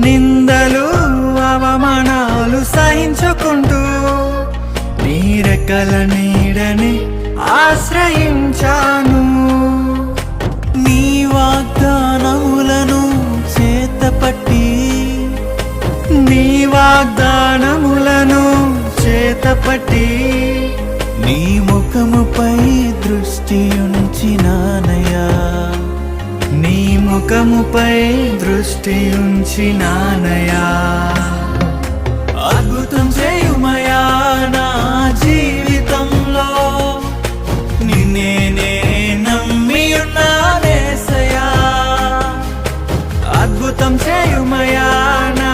నిందలు అవమానాలు సహించుకుంటూ నీ రెక్కల నీడని ఆశ్రయించాను. నీ వాగ్దానములను చేతపట్టి నీ వాగ్దానములను చేతపట్టి నీ ముఖముపై దృష్టి ఉంచినానయ్యా. నీ ముఖముపై దృష్టి ఉంచినానయ్యా. అద్భుతం చేయుమయా నా జీవితంలో, నిన్నే నమ్మి ఉన్నానేసయ్యా. అద్భుతం చేయుమయా నా